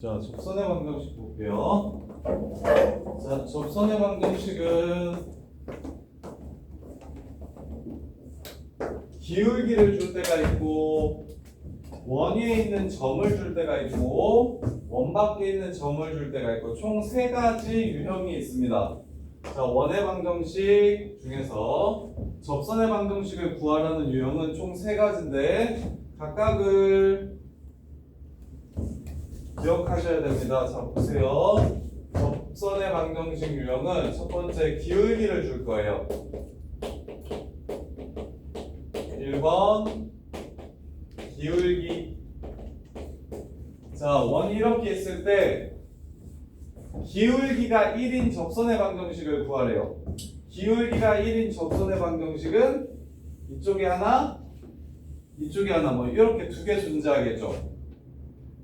자, 접선의 방정식 볼게요. 자, 접선의 방정식은 기울기를 줄 때가 있고 원 위에 있는 점을 줄 때가 있고 원 밖에 있는 점을 줄 때가 있고 총 세 가지 유형이 있습니다. 자, 원의 방정식 중에서 접선의 방정식을 구하라는 유형은 총 세 가지인데 각각을 기억하셔야 됩니다. 자, 보세요. 접선의 방정식 유형은 첫 번째 기울기를 줄 거예요. 1번 기울기. 자, 원이 이렇게 있을 때 기울기가 1인 접선의 방정식을 구하래요. 기울기가 1인 접선의 방정식은 이쪽에 하나, 이쪽에 하나 뭐 이렇게 두 개 존재하겠죠.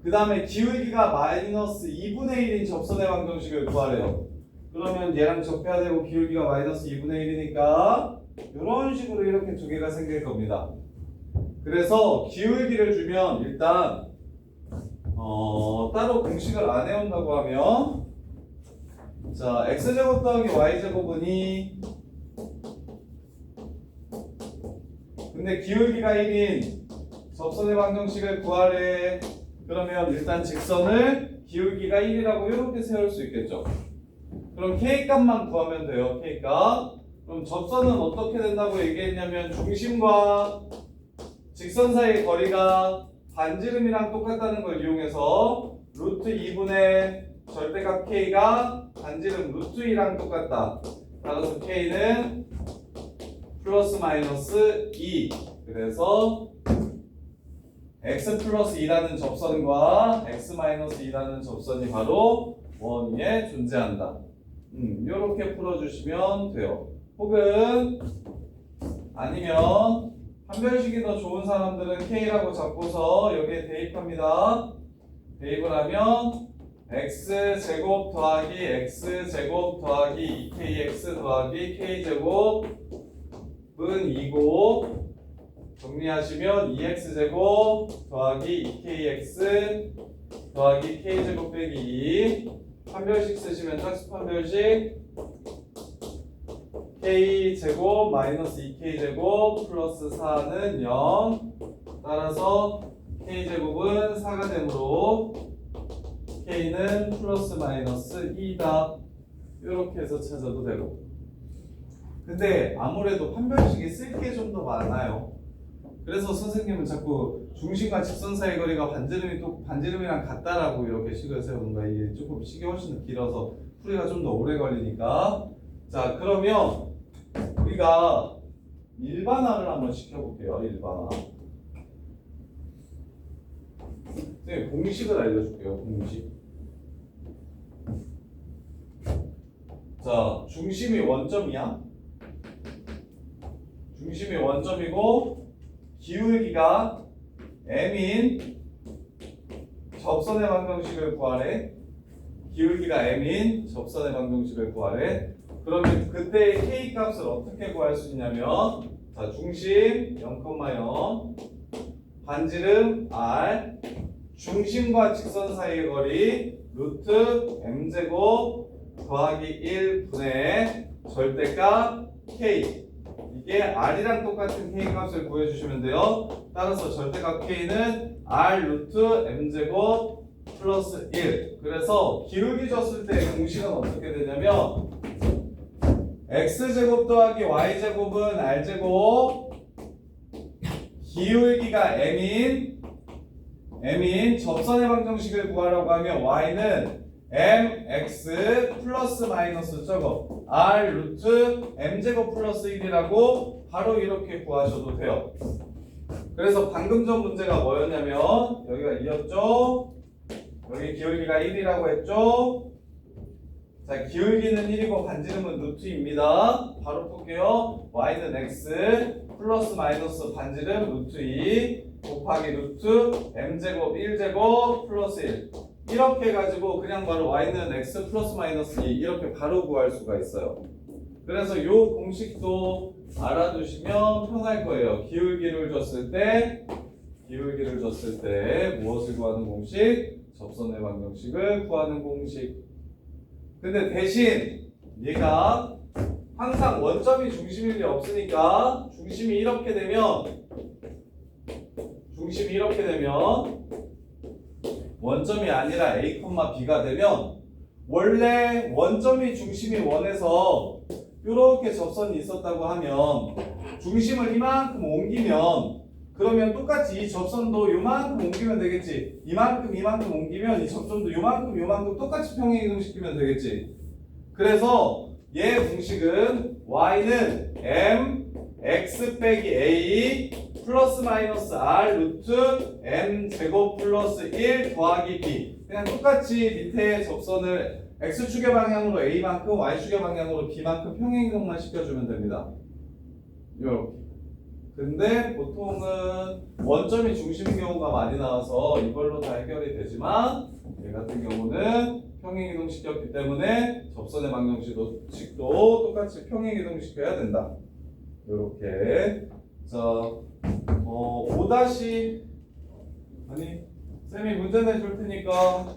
그 다음에 기울기가 마이너스 2분의 1인 접선의 방정식을 구하래요. 그러면 얘랑 접해야 되고 기울기가 마이너스 2분의 1이니까 이런 식으로 이렇게 두 개가 생길 겁니다. 그래서 기울기를 주면 일단 따로 공식을 안 해온다고 하면 자, x제곱 더하기 y제곱은이 근데 기울기가 1인 접선의 방정식을 구하래. 그러면 일단 직선을 기울기가 1이라고 이렇게 세울 수 있겠죠. 그럼 K값만 구하면 돼요. K값. 그럼 접선은 어떻게 된다고 얘기했냐면 중심과 직선 사이의 거리가 반지름이랑 똑같다는 걸 이용해서 루트 2분의 절대값 K가 반지름 루트 2랑 똑같다. 따라서 K는 플러스 마이너스 2. 그래서 x 플러스 2라는 접선과 x 마이너스 2라는 접선이 바로 원 위에 존재한다. 이렇게 풀어주시면 돼요. 혹은 아니면 판별식이 더 좋은 사람들은 k라고 잡고서 여기에 대입합니다. 대입을 하면 x제곱 더하기 x제곱 더하기 2kx 더하기 k제곱은 2고 정리하시면 2x제곱 더하기 2kx 더하기 k제곱 빼기 2 판별식 쓰시면 짝수 판별식 k제곱 마이너스 2k제곱 플러스 4는 0 따라서 k제곱은 4가 되므로 k는 플러스 마이너스 2다. 이렇게 해서 찾아도 되고 근데 아무래도 판별식이 쓸 게 좀 더 많아요. 그래서 선생님은 자꾸 중심과 직선 사이 거리가 반지름이랑 같다라고 이렇게 식을 세우는 거야. 이게 조금 식이 훨씬 더 길어서 풀이가 좀 더 오래 걸리니까. 자, 그러면 우리가 일반화를 한번 시켜볼게요. 일반화. 선생님 공식을 알려줄게요. 공식. 자, 중심이 원점이야. 중심이 원점이고 기울기가 m인 접선의 방정식을 구하래. 기울기가 m인 접선의 방정식을 구하래. 그러면 그때의 k 값을 어떻게 구할 수 있냐면 자, 중심 0,0 반지름 r 중심과 직선 사이의 거리 루트 m제곱 더하기 1분의 절대값 k 이게 r이랑 똑같은 k 값을 구해주시면 돼요. 따라서 절대값 k는 r 루트 m제곱 플러스 1. 그래서 기울기 줬을 때 공식은 어떻게 되냐면 x제곱 더하기 y제곱은 r제곱 기울기가 m인 접선의 방정식을 구하라고 하면 y는 mx 플러스 마이너스 저거 r 루트 m제곱 플러스 1이라고 바로 이렇게 구하셔도 돼요. 그래서 방금 전 문제가 뭐였냐면 여기가 2였죠. 여기 기울기가 1이라고 했죠. 자, 기울기는 1이고 반지름은 루트 2입니다. 바로 볼게요. y는 x 플러스 마이너스 반지름 루트 2 곱하기 루트 m제곱 1제곱 플러스 1 이렇게 해가지고 그냥 바로 y는 x 플러스 마이너스 2 이렇게 바로 구할 수가 있어요. 그래서 이 공식도 알아두시면 편할 거예요. 기울기를 줬을 때 무엇을 구하는 공식? 접선의 방정식을 구하는 공식. 근데 대신 얘가 항상 원점이 중심일 리 없으니까 중심이 이렇게 되면 원점이 아니라 A, B가 되면 원래 원점이 중심이 원에서 이렇게 접선이 있었다고 하면 중심을 이만큼 옮기면 그러면 똑같이 이 접선도 이만큼 옮기면 되겠지. 이만큼 옮기면 이 접선도 이만큼 똑같이 평행이동시키면 되겠지. 그래서 얘 공식은 y는 mx 빼기 a 플러스 마이너스 r 루트 m 제곱 플러스 1 더하기 b. 그냥 똑같이 밑에 접선을 x축의 방향으로 a만큼 y축의 방향으로 b만큼 평행이동만 시켜주면 됩니다. 이렇게. 근데 보통은 원점이 중심인 경우가 많이 나와서 이걸로 다 해결이 되지만 얘 같은 경우는 평행이동 시켰기 때문에 접선의 방정식도 똑같이 평행이동 시켜야 된다. 이렇게. 자, 5 아니 쌤이 문제 내줄 테니까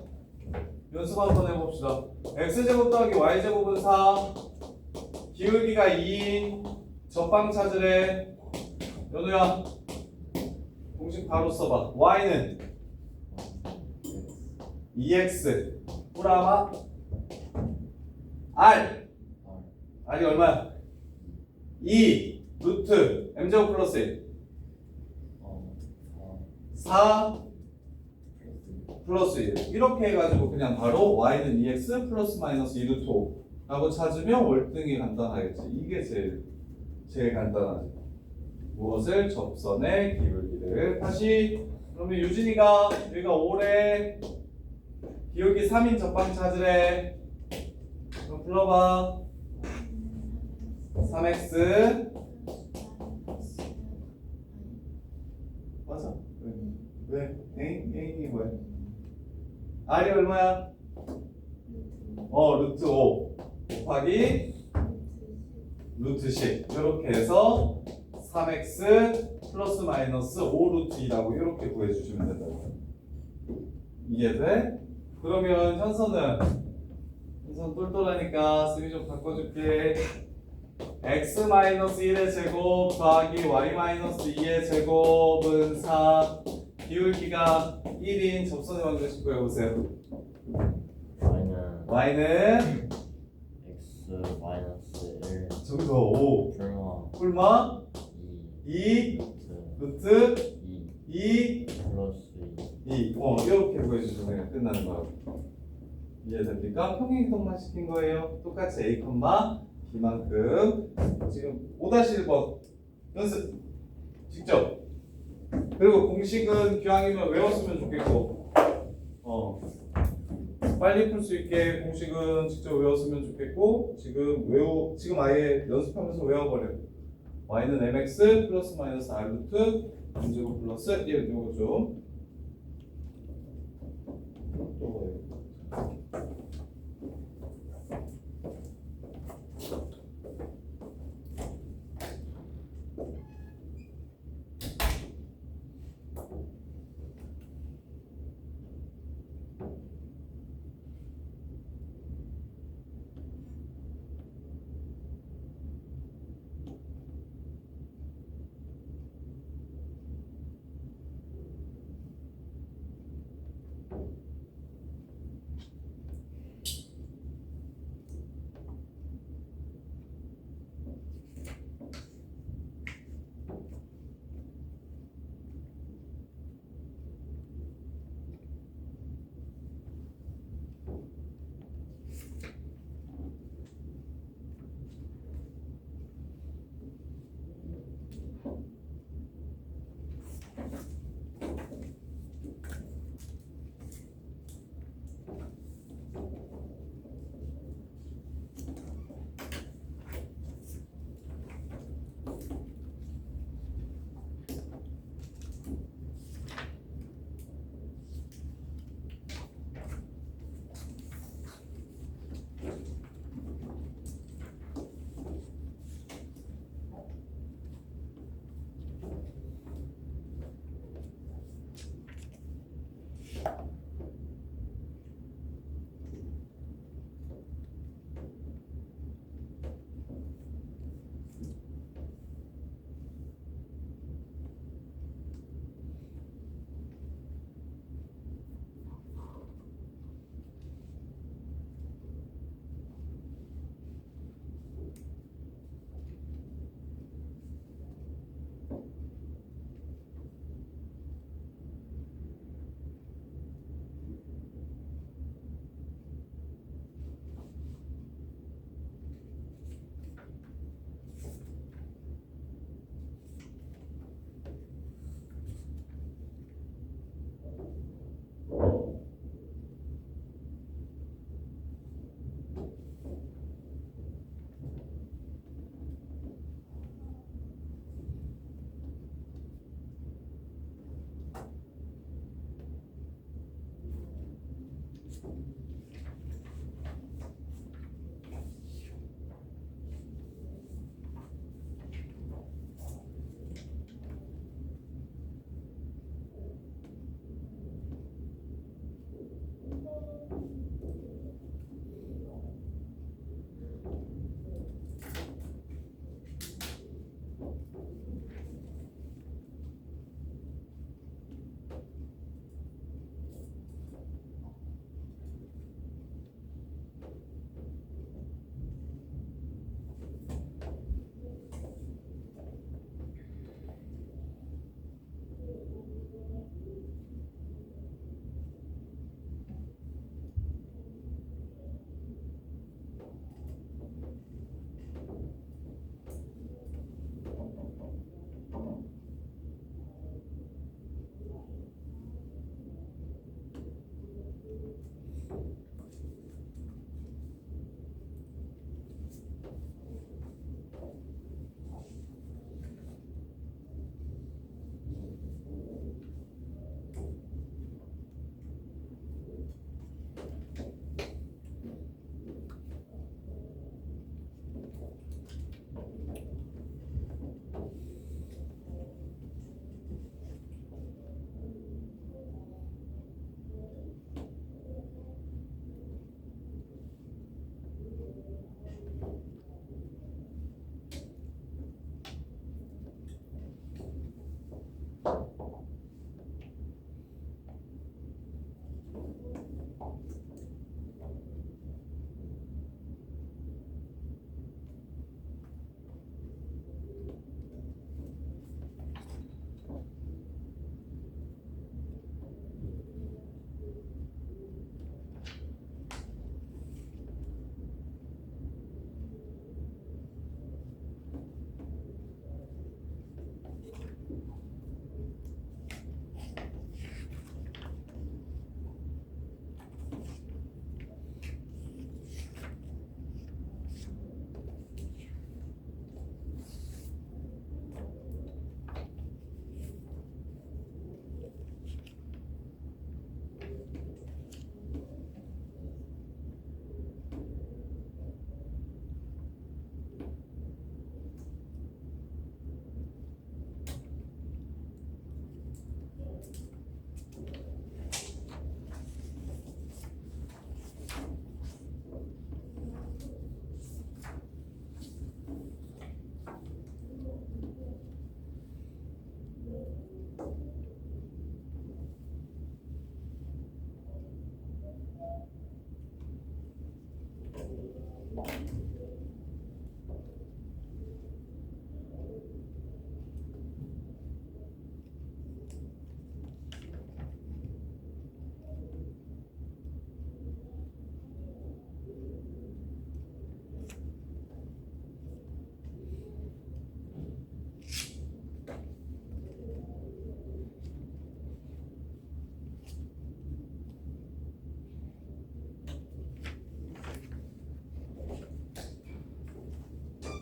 연습 한번 해봅시다. x제곱 더하기 y제곱은 4, 기울기가 2인 접방 찾으래. 연우야 공식 바로 써봐. y는 2x 뿌라마 r이 얼마야? 2 루트 m제곱 플러스 1 4 플러스 1 이렇게 해가지고 그냥 바로 y는 2x 플러스 마이너스 2 루트 5 라고 찾으면 월등히 간단하겠지. 이게 제일 간단하지. 무엇을? 접선의 기울기를. 다시 그러면 유진이가 여기가 5래 기울기 3인 접방 찾으래. 그럼 불러봐. 3x 맞아. 왜? A이 뭐야? R이 얼마야? 루트 5 곱하기 루트 10 이렇게 해서 3x 플러스 마이너스 5 루트 2라고 이렇게 구해주시면 된다. 이해돼? 그러면 현선 똘똘하니까 쌤이 좀 바꿔줄게. x 마이너스 1의 제곱 더하기 y 마이너스 2의 제곱은 4 기울기가 1인 접선의 방정식 구해보세요. y는 x 마이너스 1 저기서 5 꿀마 2 루트 2 플러스 2 이렇게 구해주시면 끝나는 거예요. 이해됩니까? 평행이동만 시킨 거예요. 똑같이 a, b만큼. 지금 5-1번 연습 직접. 그리고 공식은 기왕이면 외웠으면 좋겠고 빨리 풀 수 있게 공식은 직접 외웠으면 좋겠고 지금 아예 연습하면서 외워버려. y는 mx 플러스 마이너스 r 루트 m제곱 플러스 1 요거 좀 또 뭐예요?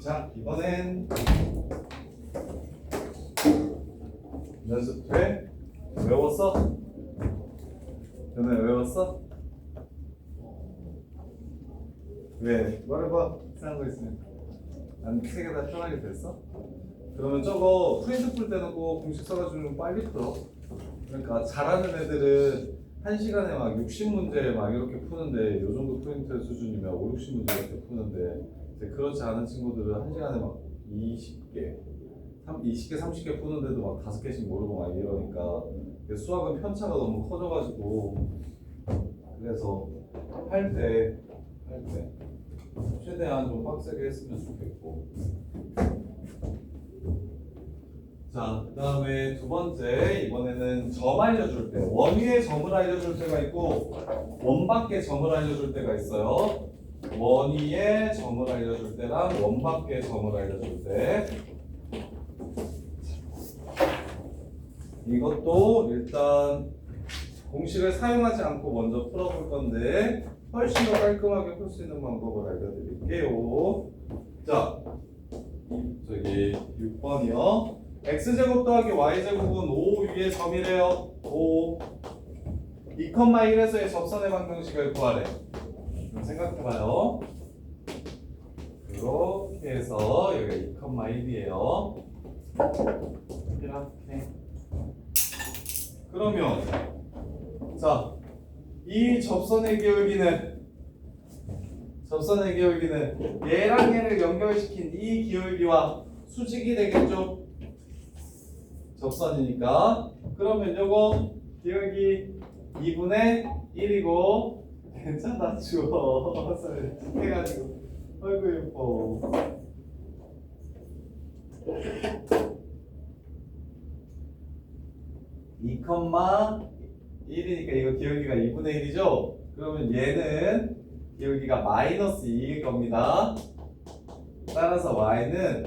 자, 이번엔 연습돼? 외웠어? 너네 외웠어? 왜? 말해봐. 이상한 거 있으면. 안 세 개 다 편하게 됐어? 그러면 저거 프린트 풀 때는 꼭 공식 써가지고 빨리 풀어. 그러니까 잘하는 애들은 1시간에 막 60문제 막 이렇게 푸는데 요 정도 프린트 수준이면 5, 60문제 이렇게 푸는데 이제 그렇지 않은 친구들은 1시간에 막 20개, 20개, 30개 푸는데도 막 5개씩 모르고 막 이러니까 수학은 편차가 너무 커져가지고 그래서 할 때 최대한 좀 빡세게 했으면 좋겠고. 자, 그 다음에 두 번째, 이번에는 점 알려줄 때, 원위의 점을 알려줄 때가 있고 원밖의 점을 알려줄 때가 있어요. 원위의 점을 알려줄 때랑 원밖의 점을 알려줄 때, 이것도 일단 공식을 사용하지 않고 먼저 풀어볼 건데 훨씬 더 깔끔하게 풀 수 있는 방법을 알려드릴게요. 자, 저기 6번이요. x제곱 더하기 y제곱은 5 위의 점이래요. 5 2,1에서의 접선의 방정식을 구하래. 그럼 생각해봐요. 그렇게 해서 여기가 2,1이에요. 이렇게. 그러면 자, 이 접선의 기울기는 얘랑 얘를 연결시킨 이 기울기와 수직이 되겠죠? 접선이니까. 그러면 요거 기울기 2분의 1이고 괜찮다 주워 해가지고 아이고 예뻐. 이 컴마 1이니까 이거 기울기가 2분의 1이죠? 그러면 얘는 기울기가 마이너스 2일 겁니다. 따라서 y는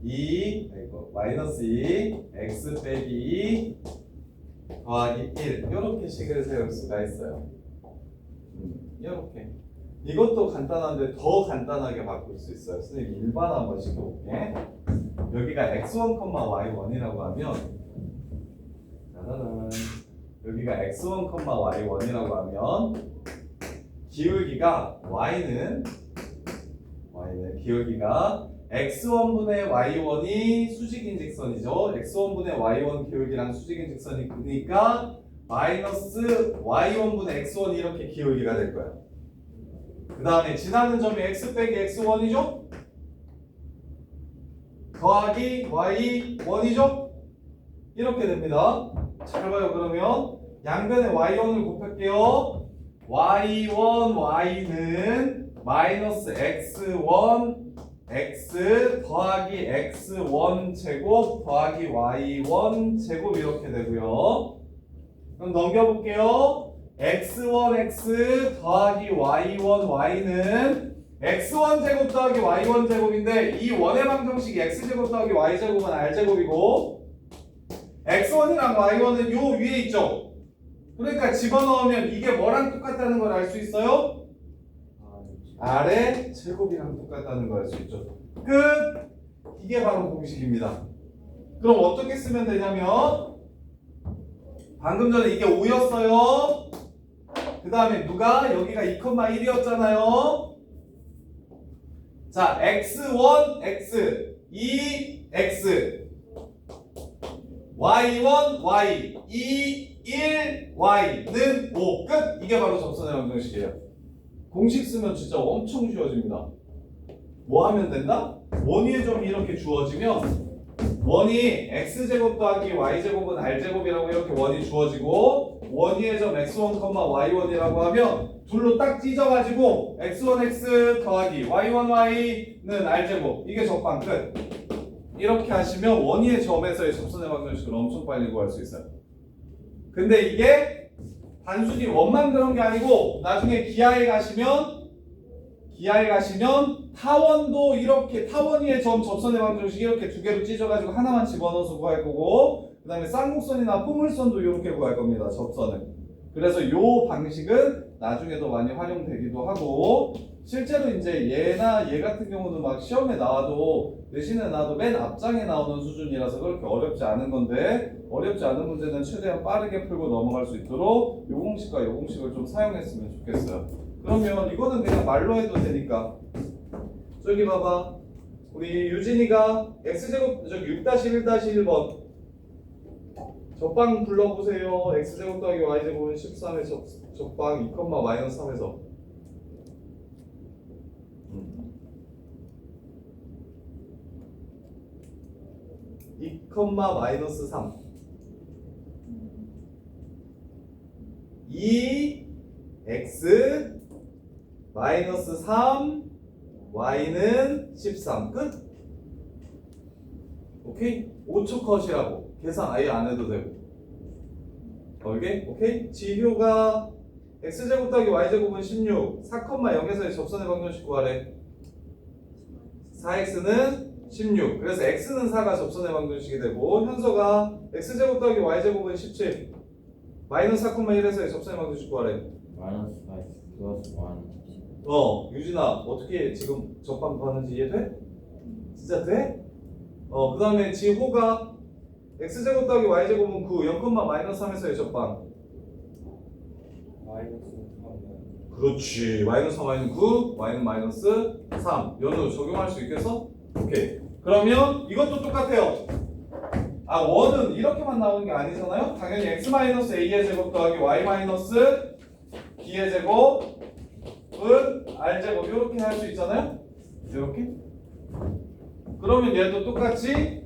2, 마이너스 2, x 빼기 2 더하기 1 이렇게 식을 세울 수가 있어요. 이렇게. 이것도 간단한데 더 간단하게 바꿀 수 있어요. 선생님 일반 한번 시켜볼게. 여기가 x1, y1이라고 하면 짜자잔. 여기가 x1, y1이라고 하면 기울기가 y는 기울기가 x1분의 y1이 수직인 직선이죠. x1분의 y1 기울기랑 수직인 직선이니까 마이너스 y1분의 x1 이렇게 기울기가 될 거야. 그 다음에 지나는 점이 x 빼기 x1이죠. 더하기 y1이죠. 이렇게 됩니다. 잘 봐요. 그러면 양변에 y1을 곱할게요. y1, y는 마이너스 x1 x 더하기 x1 제곱 더하기 y1 제곱 이렇게 되고요. 그럼 넘겨볼게요. x1 x 더하기 y1 y는 x1 제곱 더하기 y1 제곱인데 이 원의 방정식이 x 제곱 더하기 y 제곱은 r 제곱이고 x1이랑 y1은 요 위에 있죠. 그러니까 집어넣으면 이게 뭐랑 똑같다는 걸 알 수 있어요? r의 제곱이랑 똑같다는 걸 알 수 있죠. 끝! 이게 바로 공식입니다. 그럼 어떻게 쓰면 되냐면 방금 전에 이게 5였어요. 그 다음에 누가? 여기가 2,1이었잖아요. 자, x1, x 2, x y1, y 2, 1, y는 5. 끝! 이게 바로 접선의 방정식이에요. 공식 쓰면 진짜 엄청 쉬워집니다. 뭐 하면 된다? 원위의 점이 이렇게 주어지면 원이 x제곱 더하기 y제곱은 r제곱이라고 이렇게 원이 주어지고 원위의 점 x1, y1이라고 하면 둘로 딱 찢어가지고 x1x 더하기 y1y는 r제곱 이게 접방 끝. 이렇게 하시면 원위의 점에서의 접선의 방정식을 엄청 빨리 구할 수 있어요. 근데 이게 단순히 원만 그런 게 아니고 나중에 기하에 가시면 타원도 이렇게 타원위의 점 접선의 방정식 이렇게 두 개로 찢어가지고 하나만 집어넣어서 구할 거고 그 다음에 쌍곡선이나 포물선도 이렇게 구할 겁니다. 접선을. 그래서 이 방식은 나중에도 많이 활용되기도 하고 실제로 이제 얘나 얘 같은 경우는 막 시험에 나와도 내신에 나와도 맨 앞장에 나오는 수준이라서 그렇게 어렵지 않은 건데 어렵지 않은 문제는 최대한 빠르게 풀고 넘어갈 수 있도록 요 공식과 요 공식을 좀 사용했으면 좋겠어요. 그러면 이거는 그냥 말로 해도 되니까 저기 봐봐 우리 유진이가 x제곱 저기 6-1-1번 접방 불러보세요. x제곱 더하기 y제곱은 13의 접방 2, 마이너스 3에서 2, 마이너스 3 2x 마이너스 3 y는 13 끝? 오케이? 5초 컷이라고 계산 아예 안 해도 되고 오케이? 지효가 x제곱 더하기 y제곱은 16 4,0에서의 접선의 방정식 구하래 4x는 16 그래서 x는 4가 접선의 방정식이 되고 현서가 x제곱 더하기 y제곱은 17 마이너스 4,1에서의 접선의 방정식 구하래 마이너스 5 플러스 1 유진아 어떻게 지금 접방 구하는지 이해돼? 진짜 돼? 그 다음에 지호가 x제곱 더하기 y제곱은 9 0, 마이너스 3에서의 접방 마이너스 3. 그렇지 마이너스 3y는 9 y는 마이너스 3 연우 적용할 수 있겠어? 오케이 그러면 이것도 똑같아요 원은 이렇게만 나오는 게 아니잖아요 당연히 x-a의 제곱 더하기 y-b의 제곱은 r제곱 이렇게 할 수 있잖아요 이렇게 그러면 얘도 똑같이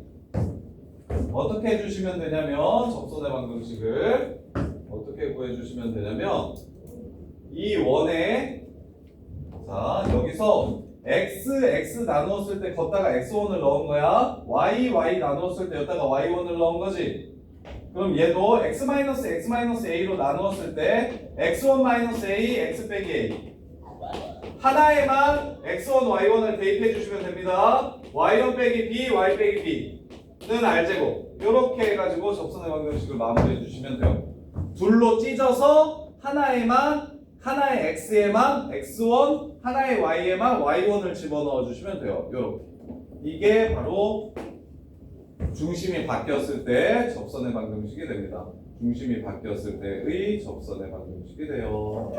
어떻게 해주시면 되냐면 접선의 방정식을 어떻게 구해주시면 되냐면 이 원에 자 여기서 x 나누었을 때 걷다가 x1을 넣은 거야 y 나누었을 때 여기다가 y1을 넣은 거지 그럼 얘도 x-a로 나누었을 때 x1-a x 빼기 a 하나에만 x1, y1을 대입해 주시면 됩니다 y1 빼기 b, y 빼기 b는 r제곱 이렇게 해가지고 접선의 방정식을 마무리해 주시면 돼요 둘로 찢어서 하나의 x에만 x1 하나의 y에만 y1을 집어넣어 주시면 돼요 이렇게 이게 바로 중심이 바뀌었을 때 접선의 방정식이 됩니다 중심이 바뀌었을 때의 접선의 방정식이 돼요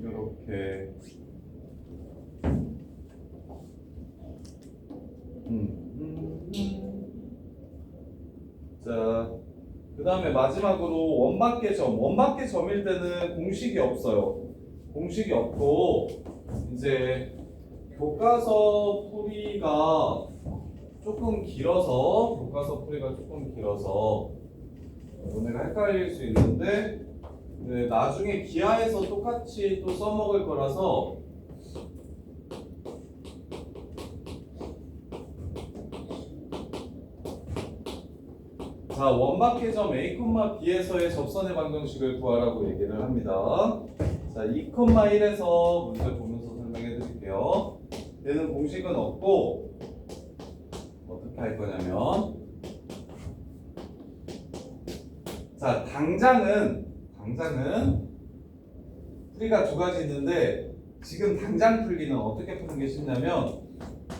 이렇게 자, 그 다음에 마지막으로 원밖의 점일 때는 공식이 없어요. 공식이 없고 이제 교과서 풀이가 조금 길어서 너네가 헷갈릴 수 있는데 네, 나중에 기하에서 똑같이 또 써먹을 거라서 자, 원밖의 점 a, b에서의 접선의 방정식을 구하라고 얘기를 합니다. 자, 2,1에서 문제 보면서 설명해 드릴게요. 얘는 공식은 없고 어떻게 할 거냐면 자, 당장은 풀이가 두 가지 있는데 지금 당장 풀기는 어떻게 푸는 게 쉽냐면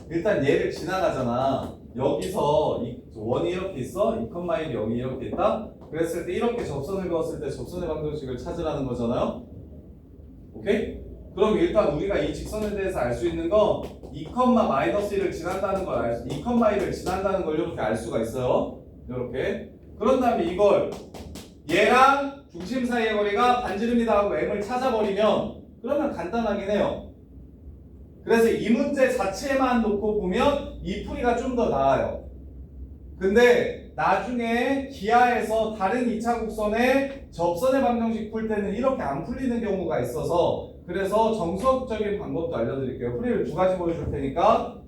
일단 얘를 지나가잖아. 여기서 원이 이렇게 있어. 2,1이 여기 이렇게 있다. 그랬을 때 이렇게 접선을 그었을 때 접선의 방정식을 찾으라는 거잖아요. 오케이? 그럼 일단 우리가 이 직선에 대해서 알 수 있는 건 2,-1을 지난다는 걸 2,1을 지난다는 걸 이렇게 알 수가 있어요. 이렇게. 그런 다음에 이걸 얘랑 중심 사이의 거리가 반지름이다 하고 m을 찾아버리면 그러면 간단하긴 해요. 그래서 이 문제 자체만 놓고 보면 이 풀이가 좀 더 나아요. 근데 나중에 기하에서 다른 2차 곡선의 접선의 방정식 풀 때는 이렇게 안 풀리는 경우가 있어서 그래서 정석적인 방법도 알려드릴게요. 풀이를 두 가지 보여줄 테니까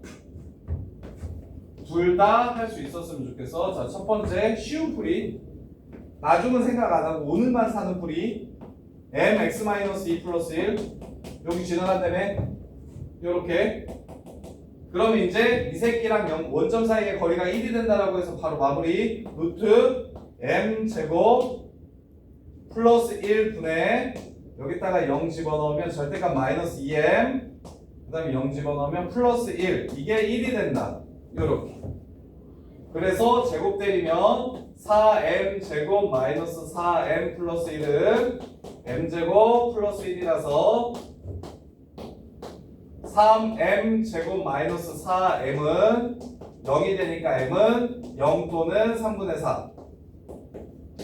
둘 다 할 수 있었으면 좋겠어. 자, 첫 번째 쉬운 풀이. 나중은 생각 안 하고 오늘만 사는 풀이. mx-2 플러스 1 여기 지나간다며 요렇게. 그러면 이제 이 새끼랑 원점 사이의 거리가 1이 된다라고 해서 바로 마무리. 루트 m제곱 플러스 1분의 여기다가 0 집어넣으면 절대값 마이너스 2m 그 다음에 0 집어넣으면 플러스 1 이게 1이 된다. 요렇게. 그래서 제곱 때리면 4m 제곱 마이너스 4m 플러스 1은 m제곱 플러스 1이라서 3m 제곱 마이너스 4m은 0이 되니까 m은 0 또는 3분의 4.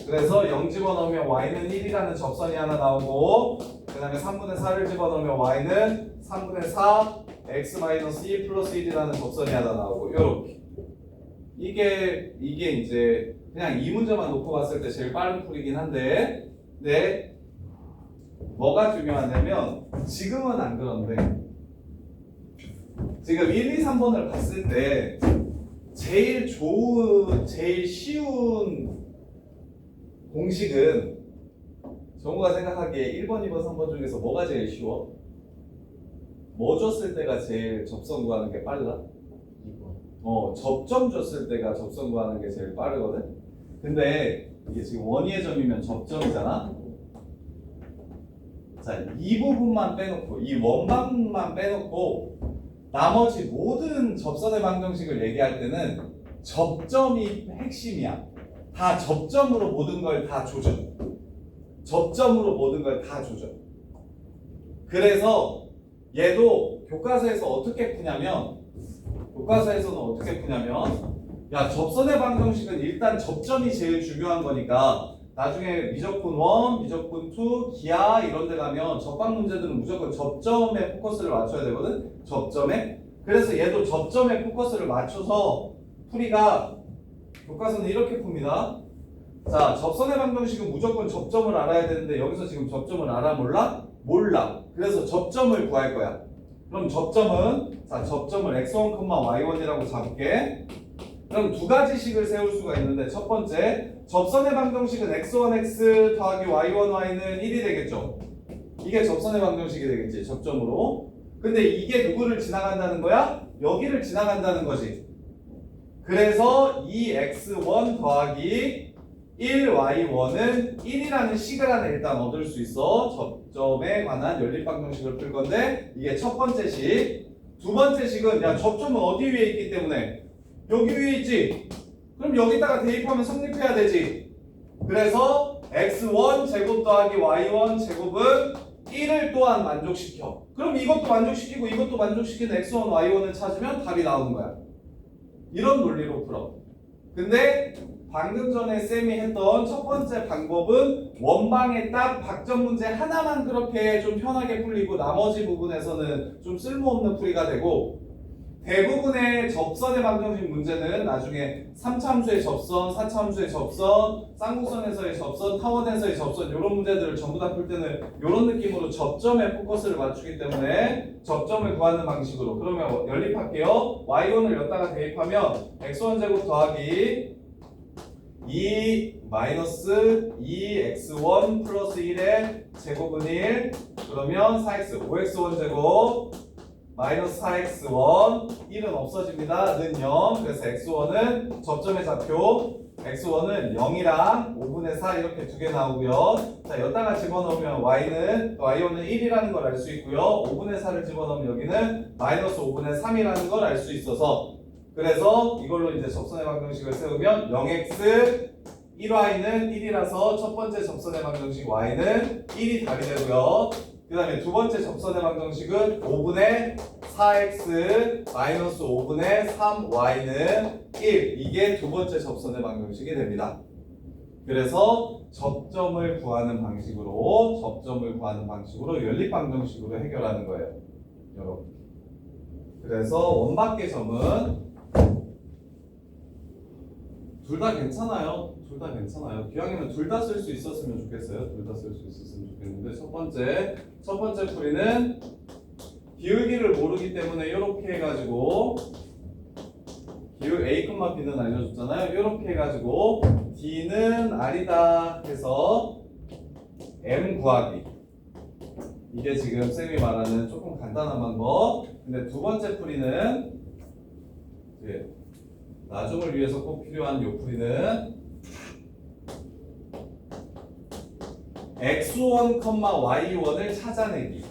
그래서 0 집어넣으면 y는 1이라는 접선이 하나 나오고 그 다음에 3분의 4를 집어넣으면 y는 3분의 4 x-2 플러스 1이라는 접선이 하나 나오고 요렇게. 이게 이제 그냥 이 문제만 놓고 봤을 때 제일 빠른 풀이긴 한데 네 뭐가 중요하냐면 지금은 안 그런데 지금 1, 2, 3번을 봤을 때 제일 쉬운 공식은 정우가 생각하기에 1번, 2번, 3번 중에서 뭐가 제일 쉬워? 뭐 줬을 때가 제일 접선 구하는 게 빨라? 2번. 접점 줬을 때가 접선 구하는 게 제일 빠르거든? 근데 이게 지금 원위의 점이면 접점이잖아? 자, 이 부분만 빼놓고, 이 원방만 빼놓고, 나머지 모든 접선의 방정식을 얘기할 때는 접점이 핵심이야. 다 접점으로 모든 걸 다 조져. 접점으로 모든 걸 다 조져. 그래서 얘도 교과서에서 어떻게 푸냐면 야, 접선의 방정식은 일단 접점이 제일 중요한 거니까 나중에 미적분 1, 미적분 2, 기하 이런 데 가면 접방 문제들은 무조건 접점에 포커스를 맞춰야 되거든. 접점에. 그래서 얘도 접점에 포커스를 맞춰서 풀이가 교과서는 이렇게 풉니다. 자, 접선의 방정식은 무조건 접점을 알아야 되는데 여기서 지금 접점을 알아 몰라? 몰라. 그래서 접점을 구할 거야. 그럼 접점은 접점을 x1, y1이라고 잡을게. 그럼 두 가지 식을 세울 수가 있는데 첫 번째 접선의 방정식은 x1x 더하기 y1y는 1이 되겠죠. 이게 접선의 방정식이 되겠지. 접점으로. 근데 이게 누구를 지나간다는 거야? 여기를 지나간다는 거지. 그래서 2x1 더하기 1y1은 1이라는 식을 하나 일단 얻을 수 있어. 접점에 관한 연립방정식을 풀 건데 이게 첫 번째 식. 두 번째 식은 야 접점은 어디 위에 있기 때문에 여기 위에 있지. 그럼 여기다가 대입하면 성립해야 되지. 그래서 x1 제곱 더하기 y1 제곱은 1을 또한 만족시켜. 그럼 이것도 만족시키고 이것도 만족시키는 x1, y1을 찾으면 답이 나오는 거야. 이런 논리로 풀어. 근데 방금 전에 쌤이 했던 첫 번째 방법은 원방에 딱 박점 문제 하나만 그렇게 좀 편하게 풀리고 나머지 부분에서는 좀 쓸모없는 풀이가 되고 대부분의 접선의 방정식 문제는 나중에 3차 함수의 접선, 4차 함수의 접선, 쌍곡선에서의 접선, 타원에서의 접선 이런 문제들을 전부 다 풀 때는 이런 느낌으로 접점에 포커스를 맞추기 때문에 접점을 구하는 방식으로 그러면 연립할게요. y1을 여기다가 대입하면 x1 제곱 더하기 2 마이너스 2x1 플러스 1의 제곱은 1 그러면 4x 5x1 제곱 마이너스 4x1 1은 없어집니다. 는 0. 그래서 x1은 접점의 좌표 x1은 0이랑 5분의 4 이렇게 두 개 나오고요. 자, 여기다가 집어넣으면 y는 1이라는 걸 알 수 있고요. 5분의 4를 집어넣으면 여기는 마이너스 5분의 3이라는 걸 알 수 있어서 그래서 이걸로 이제 접선의 방정식을 세우면 0x 1y는 1이라서 첫 번째 접선의 방정식 y는 1이 답이 되고요. 그 다음에 두 번째 접선의 방정식은 5분의 4x 마이너스 5분의 3y는 1 이게 두 번째 접선의 방정식이 됩니다. 그래서 접점을 구하는 방식으로 연립 방정식으로 해결하는 거예요. 여러분. 그래서 원밖의 점은 둘 다 괜찮아요. 둘 다 괜찮아요. 기왕이면 둘 다 쓸 수 있었으면 좋겠어요. 둘 다 쓸 수 있었으면 좋겠는데 첫 번째 풀이는 기울기를 모르기 때문에 이렇게 해가지고 기울 A, B는 알려줬잖아요. 이렇게 해가지고 D는 R이다 해서 M 구하기. 이게 지금 쌤이 말하는 조금 간단한 방법. 근데 두 번째 풀이는 이제 나중을 위해서 꼭 필요한 요 풀이는 x1, y1을 찾아내기.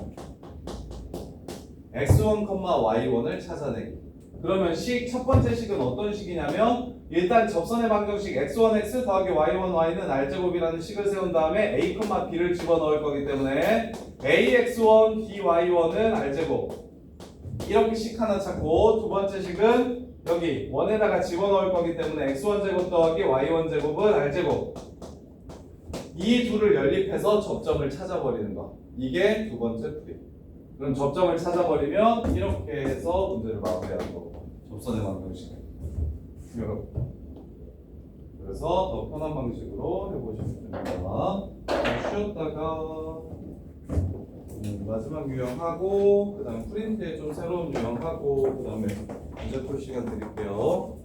x1, y1을 찾아내기. 그러면 첫 번째 식은 어떤 식이냐면 일단 접선의 방정식 x1x 더하기 y1y는 r제곱이라는 식을 세운 다음에 a, b를 집어넣을 거기 때문에 ax1, by1은 r제곱 이렇게 식 하나 찾고 두 번째 식은 여기 원에다가 집어넣을 거기 때문에 x1제곱 더하기 y1제곱은 r제곱 이 둘을 연립해서 접점을 찾아버리는 거. 이게 두 번째 풀이. 그럼 접점을 찾아버리면 이렇게 해서 문제를 마무리하는 거고. 접선의 방정식. 여러분. 그래서 더 편한 방식으로 해보시면 됩니다. 쉬었다가 마지막 유형하고 그 다음 프린트에 좀 새로운 유형하고 그 다음에 문제 풀 시간 드릴게요.